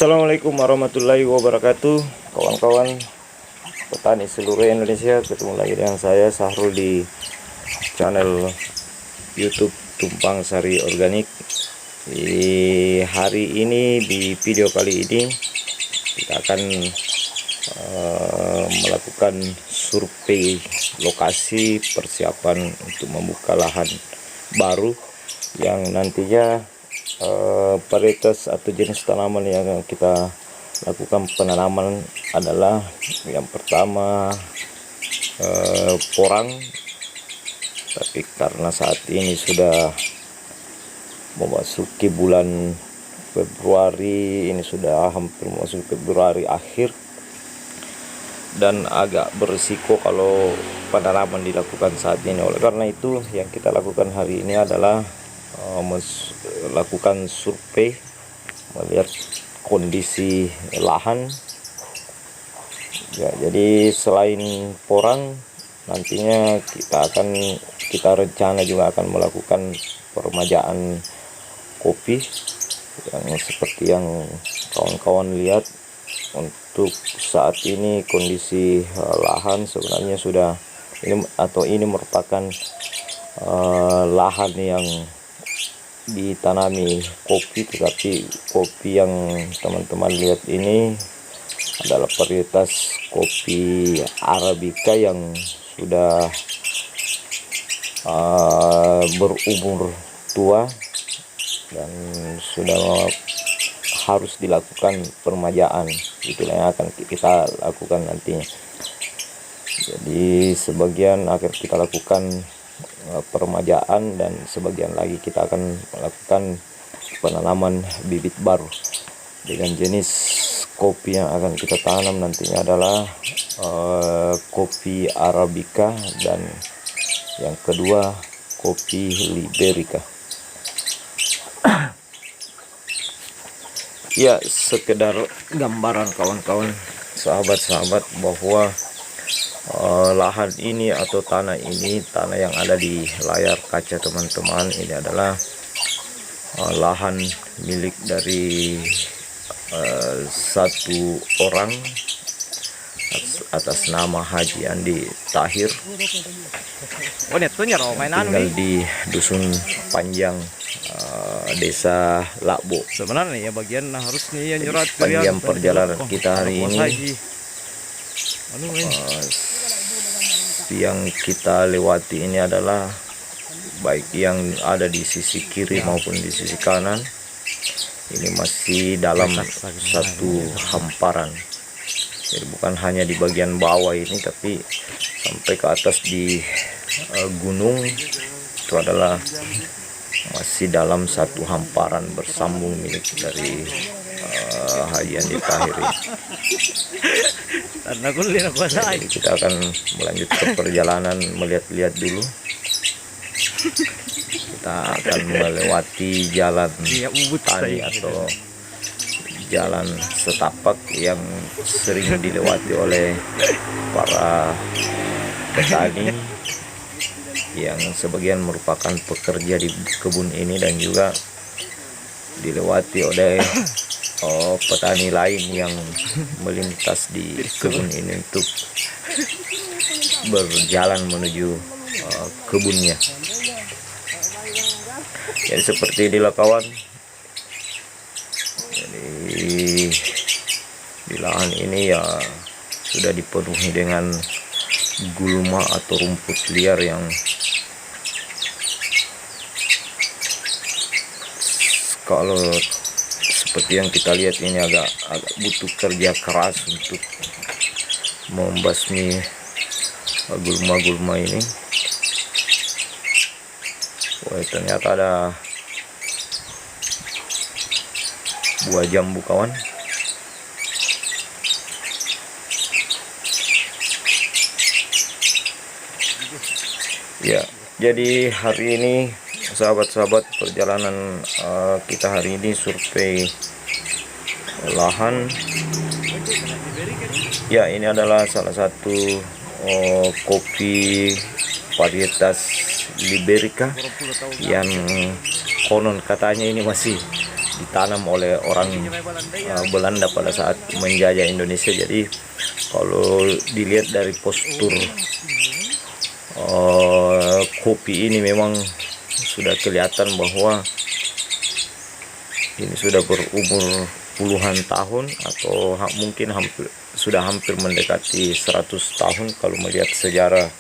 Assalamualaikum warahmatullahi wabarakatuh, kawan-kawan petani seluruh Indonesia. Ketemu lagi dengan saya Sahrul di channel YouTube Tumpang Sari Organik. Di hari ini, di video kali ini kita akan melakukan survei lokasi persiapan untuk membuka lahan baru yang nantinya varietas atau jenis tanaman yang kita lakukan penanaman adalah yang pertama porang. Tapi karena saat ini sudah memasuki bulan Februari, ini sudah hampir masuk Februari akhir, dan agak berisiko kalau penanaman dilakukan saat ini. Oleh karena itu, yang kita lakukan hari ini adalah melakukan survei, melihat kondisi lahan ya. Jadi selain porang, nantinya kita rencana juga akan melakukan permajaan kopi yang seperti yang kawan-kawan lihat. Untuk saat ini kondisi lahan sebenarnya sudah ini merupakan lahan yang ditanami kopi, tetapi kopi yang teman-teman lihat ini adalah varietas kopi Arabica yang sudah berumur tua dan sudah harus dilakukan permajaan. Itulah yang akan kita lakukan nantinya. Jadi sebagian akan kita lakukan permajaan dan sebagian lagi kita akan melakukan penanaman bibit baru dengan jenis kopi yang akan kita tanam nantinya adalah kopi Arabica, dan yang kedua kopi Liberica. Ya, sekedar gambaran kawan-kawan, sahabat-sahabat, bahwa lahan ini atau tanah ini, tanah yang ada di layar kaca teman-teman, ini adalah lahan milik dari satu orang atas nama Haji Andi Tahir, tinggal di Dusun Panjang, Desa Lakbo. Sebenarnya ya bagian harusnya ya nyurat Panjang perjalanan kita hari ini, yang kita lewati ini adalah baik yang ada di sisi kiri maupun di sisi kanan, ini masih dalam satu hamparan. Jadi bukan hanya di bagian bawah ini, tapi sampai ke atas di gunung itu adalah masih dalam satu hamparan bersambung milik dari Haji Andi Tahir ini. Jadi kita akan melanjutkan perjalanan, melihat-lihat dulu. Kita akan melewati jalan tani atau jalan setapak yang sering dilewati oleh para petani yang sebagian merupakan pekerja di kebun ini, dan juga dilewati oleh petani lain yang melintas di kebun ini untuk berjalan menuju kebunnya. Jadi seperti inilah kawan. Jadi di lahan ini ya sudah dipenuhi dengan gulma atau rumput liar yang kalau seperti yang kita lihat ini agak butuh kerja keras untuk membasmi gulma-gulma ini. Wah, ternyata ada buah jambu kawan. Ya, jadi hari ini sahabat-sahabat, perjalanan kita hari ini survei lahan. Ya, ini adalah salah satu kopi varietas Liberica yang konon katanya ini masih ditanam oleh orang Belanda pada saat menjajah Indonesia. Jadi kalau dilihat dari postur kopi ini memang sudah kelihatan bahwa ini sudah berumur puluhan tahun atau mungkin sudah hampir mendekati 100 tahun kalau melihat sejarah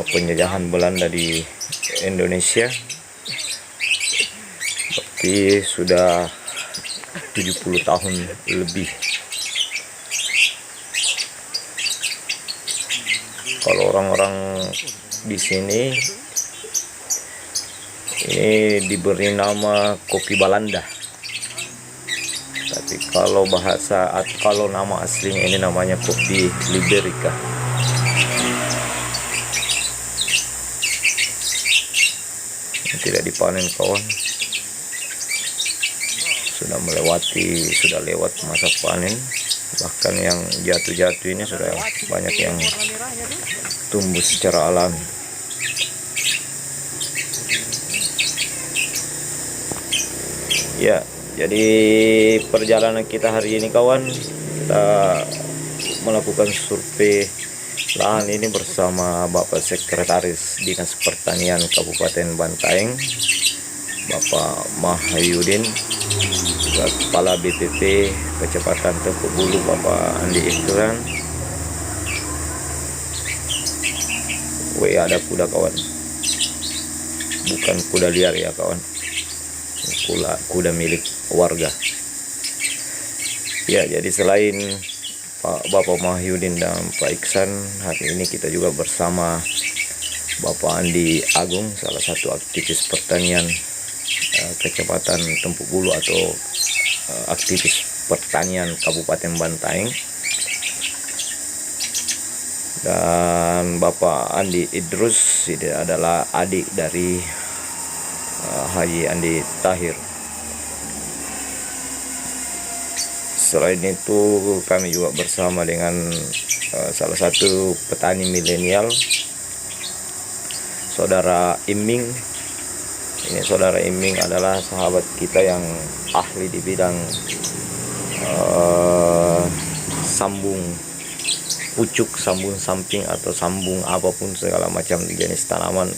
penjajahan Belanda di Indonesia. Tapi sudah 70 tahun lebih. Kalau orang-orang di sini ini diberi nama kopi Belanda. Tapi kalau kalau nama aslinya ini namanya kopi Liberica. Tidak dipanen kawan. Sudah lewat masa panen, bahkan yang jatuh-jatuh ini sudah banyak yang tumbuh secara alami. Ya, jadi perjalanan kita hari ini kawan, kita melakukan survei lahan ini bersama Bapak Sekretaris Dinas Pertanian Kabupaten Bantaeng, Bapak Mahyudin, juga Kepala BPP Kecepatan Tempuk Bulu Bapak Andi Iklan. Ada kuda kawan, bukan kuda liar ya kawan, kuda milik warga. Ya, jadi selain Bapak Mahyudin dan Pak Iksan, hari ini kita juga bersama Bapak Andi Agung, salah satu aktivis pertanian Kecamatan Tempuk Bulu atau aktivis pertanian Kabupaten Bantaeng, dan Bapak Andi Idrus, ini adalah adik dari Haji Andi Tahir. Selain itu kami juga bersama dengan salah satu petani milenial, Saudara Iming. Ini Saudara Iming adalah sahabat kita yang ahli di bidang sambung pucuk, sambung samping atau sambung apapun segala macam jenis tanaman.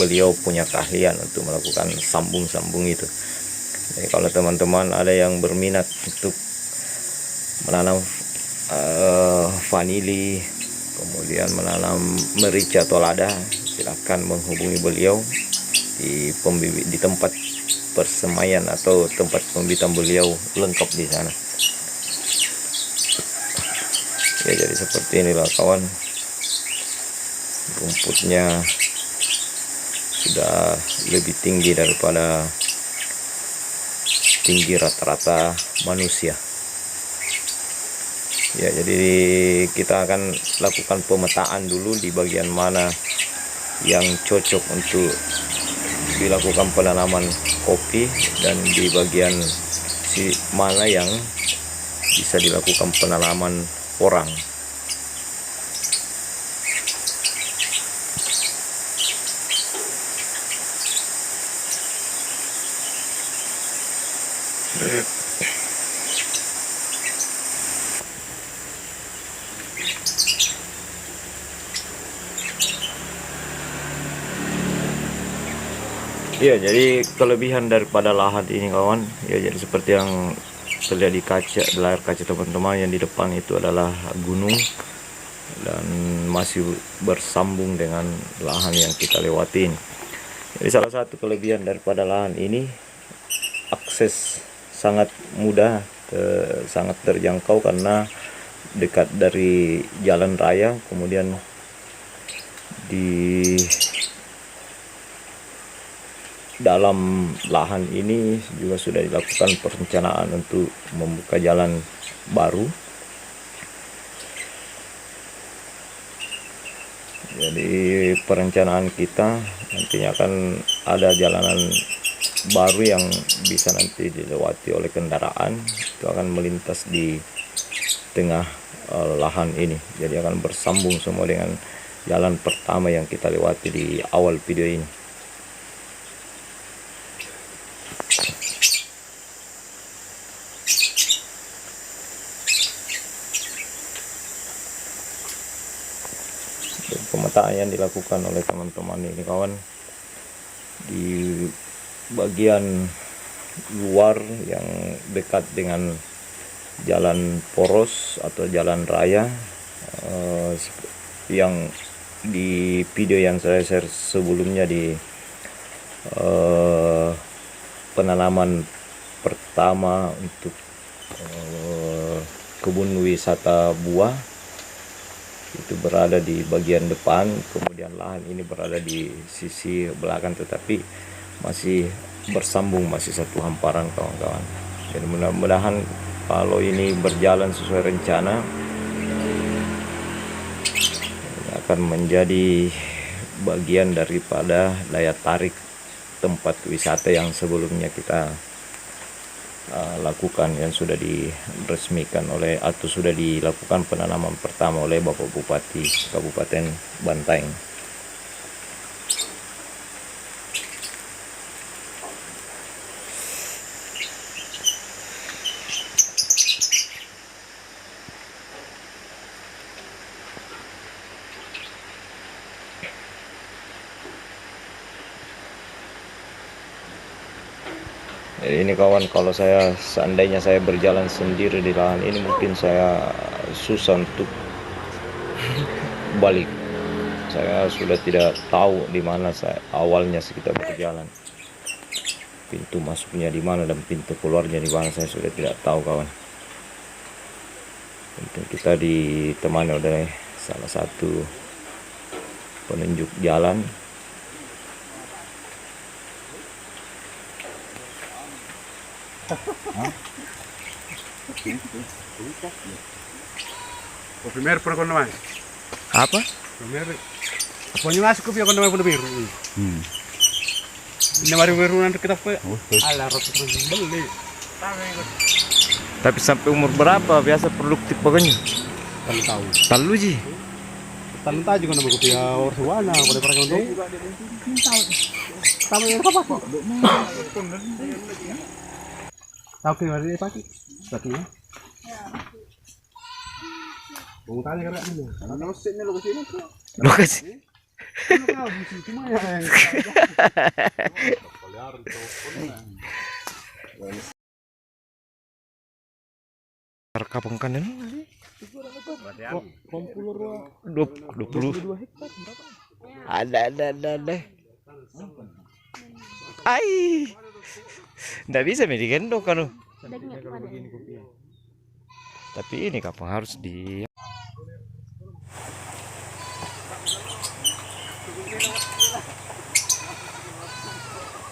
Beliau punya keahlian untuk melakukan sambung-sambung itu. Jadi kalau teman-teman ada yang berminat untuk menanam vanili, kemudian menanam merica atau lada, silahkan menghubungi beliau di tempat persemaian atau tempat pembibitan beliau lengkap di sana. Ya, jadi seperti inilah kawan, rumputnya sudah lebih tinggi daripada tinggi rata-rata manusia. Ya, jadi kita akan lakukan pemetaan dulu di bagian mana yang cocok untuk dilakukan penanaman kopi dan di bagian mana yang bisa dilakukan penanaman orang. Ya, jadi kelebihan daripada lahan ini kawan, ya jadi seperti yang terlihat di layar kaca teman-teman, yang di depan itu adalah gunung dan masih bersambung dengan lahan yang kita lewatin. Jadi salah satu kelebihan daripada lahan ini, akses sangat mudah, sangat terjangkau karena dekat dari jalan raya. Kemudian di dalam lahan ini juga sudah dilakukan perencanaan untuk membuka jalan baru. Jadi perencanaan kita nantinya akan ada jalanan baru yang bisa nanti dilewati oleh kendaraan, itu akan melintas di tengah lahan ini. Jadi akan bersambung semua dengan jalan pertama yang kita lewati di awal video ini. pemetaan yang dilakukan oleh teman-teman ini kawan di bagian luar yang dekat dengan jalan poros atau jalan raya, yang di video yang saya share sebelumnya di penanaman pertama untuk kebun wisata buah itu berada di bagian depan, kemudian lahan ini berada di sisi belakang, tetapi masih bersambung, masih satu hamparan kawan-kawan. Jadi mudah-mudahan kalau ini berjalan sesuai rencana ini akan menjadi bagian daripada daya tarik tempat wisata yang sebelumnya kita lakukan, yang sudah diresmikan oleh atau sudah dilakukan penanaman pertama oleh Bapak Bupati Kabupaten Bantaeng. Jadi ini kawan, kalau seandainya saya berjalan sendiri di lahan ini, mungkin saya susah untuk balik. Saya sudah tidak tahu di mana awalnya kita berjalan. Pintu masuknya di mana dan pintu keluarnya di mana, saya sudah tidak tahu kawan. Untuk kita ditemani oleh salah satu penunjuk jalan. O primeiro por quando mais? Apa? Primeiro. Pokoknya masuk ke quando mais biru. Ini baru nanti kita pe. Ala rotok beli. Tapi sampai umur berapa biasa produktif pokoknya? Kalau tahu. Talu ji. Tahu juga nama kopi orang suwana, boleh pernah untuk. Tahu yang apa kok? Tahu ke mana dia pakai? Pakai. Bung tanya kan ini. Kalau nosenya lo kesini tuh. Lokasi. Tahu di situ mah yang. Kapung kanan. 22 hektar berapa? Ada. Ai. Nggak bisa digendong kan. Tapi ini kapung harus di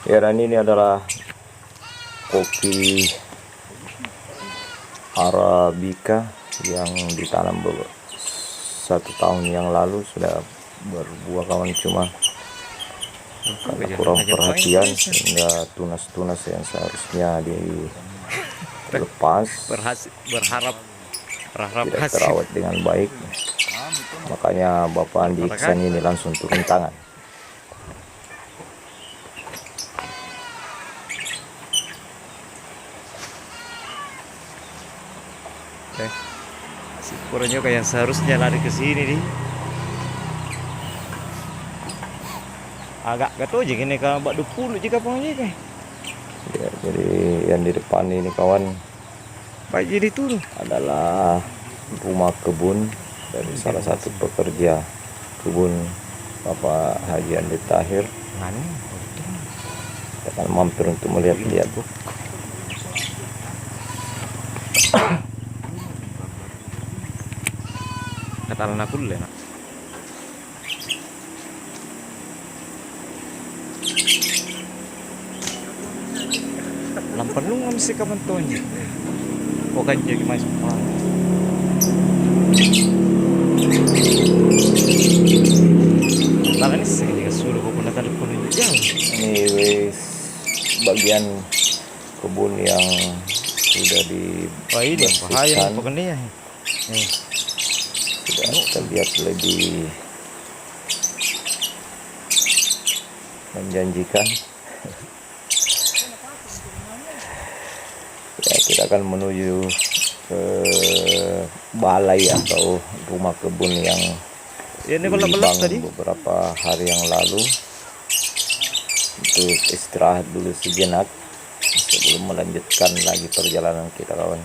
Ya, dan ini adalah kopi Arabica yang ditanam 1 tahun yang lalu, sudah berbuah kawan, cuma karena kurang perhatian sehingga tunas-tunas yang seharusnya dilepas berharap tidak hasil. terawat dengan baik. Makanya Bapak Andi Iksan ini langsung turun tangan. Si kurangnya kayak seharusnya lari ke sini nih. Agak gato aja gini kalau bak 20 jika pangnya kayak. Ya, jadi yang di depan ini kawan Baik jadi turun. adalah rumah kebun dari salah satu pekerja kebun Bapak Haji Andi Tahir. Nganu. Kita akan mampir untuk melihat-lihat. Katalan aku dulu ya nak. Lampan lu nggak mesti kapan tuanya. Bukan jadi masuk. Kalau ini segini sudah kau pernah tadi pun jauh. Ini bagian kebun yang sudah Wah ini bahaya dibersihkan, pokoknya ya. sudah terlihat lebih menjanjikan. Ya, kita akan menuju ke balai atau rumah kebun yang Ya, ini belak-belak dibangun tadi. beberapa hari yang lalu untuk istirahat dulu sejenak sebelum melanjutkan lagi perjalanan kita, kawan.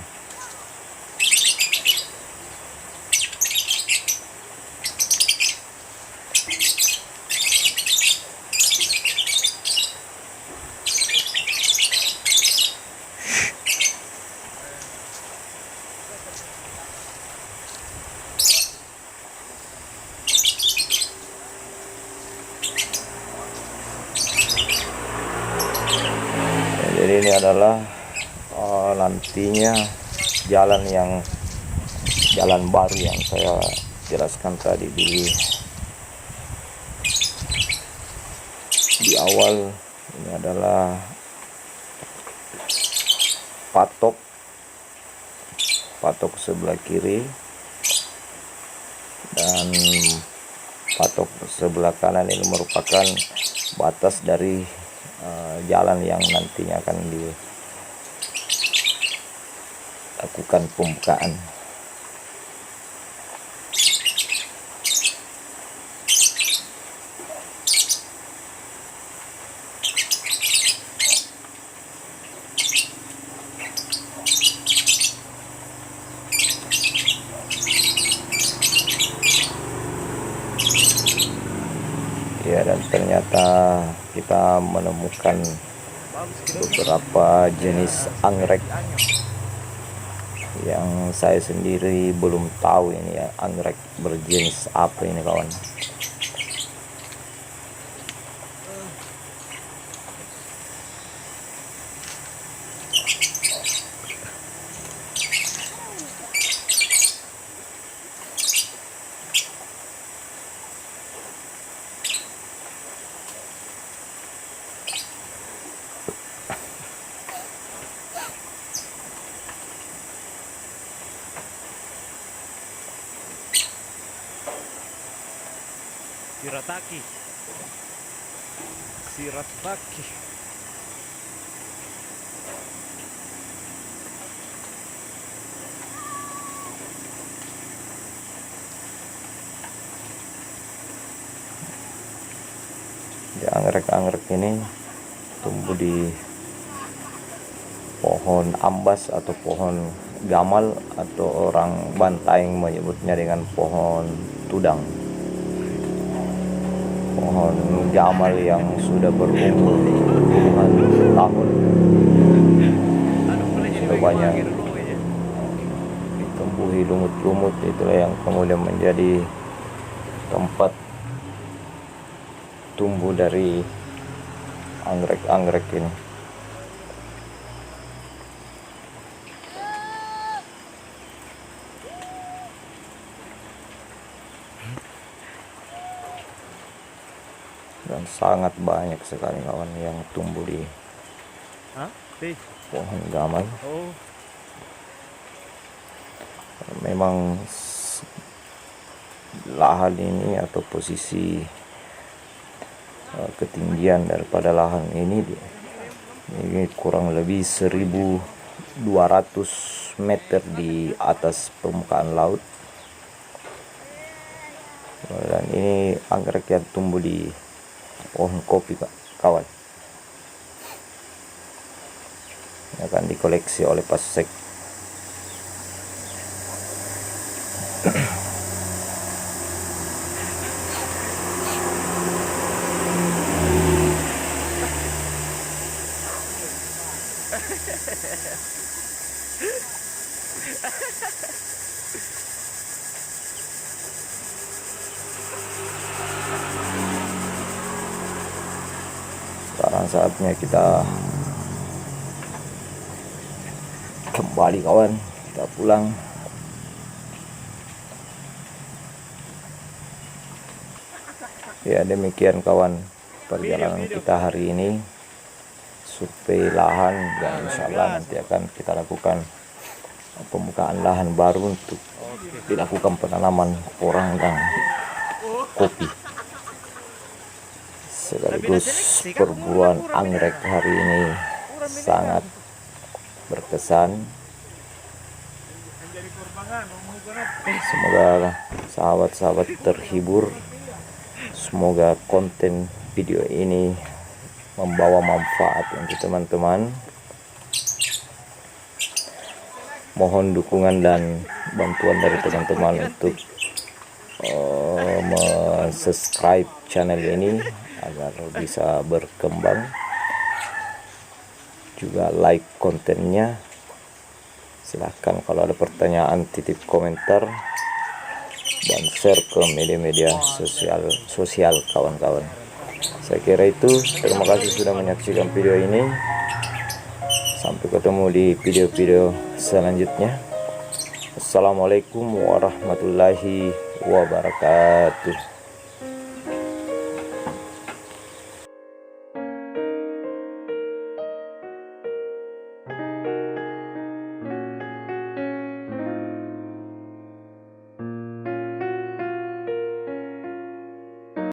Jadi ini adalah nantinya jalan baru yang saya jelaskan tadi di awal. Ini adalah patok sebelah kiri dan patok sebelah kanan. Ini merupakan batas dari jalan yang nantinya akan dilakukan pembukaan. Ya, dan ternyata kita menemukan beberapa jenis anggrek yang saya sendiri belum tahu ini ya, anggrek berjenis apa ini, kawan. Shirataki. Shirataki. Ya, anggrek-anggrek ini tumbuh di pohon ambas atau pohon gamal, atau orang Bantaeng menyebutnya dengan pohon tudang. Pohon gamal yang sudah berumur puluhan tahun, sudah banyak ditumbuhi lumut-lumut. Itulah yang kemudian menjadi tempat tumbuh dari anggrek-anggrek ini. Dan sangat banyak sekali, kawan, yang tumbuh di pohon gamal. Memang lahan ini atau posisi ketinggian daripada lahan ini kurang lebih 1.200 meter di atas permukaan laut. Dan ini anggrek yang tumbuh di pohon kopi, kawan. Ini akan dikoleksi oleh Pasek. Sekarang saatnya kita kembali, kawan. Kita pulang. Ya, demikian, kawan, perjalanan kita hari ini. Survei lahan, dan insya Allah nanti akan kita lakukan pembukaan lahan baru untuk dilakukan penanaman porang dan kopi, sekaligus perburuan anggrek hari ini sangat berkesan. Semoga sahabat-sahabat terhibur. Semoga konten video ini membawa manfaat untuk teman-teman. Mohon dukungan dan bantuan dari teman-teman untuk subscribe channel ini agar bisa berkembang. Juga like kontennya. Silahkan kalau ada pertanyaan titip komentar dan share ke media-media sosial kawan-kawan. Saya kira itu. Terima kasih sudah menyaksikan video ini. Sampai ketemu di video-video selanjutnya. Assalamualaikum warahmatullahi wabarakatuh.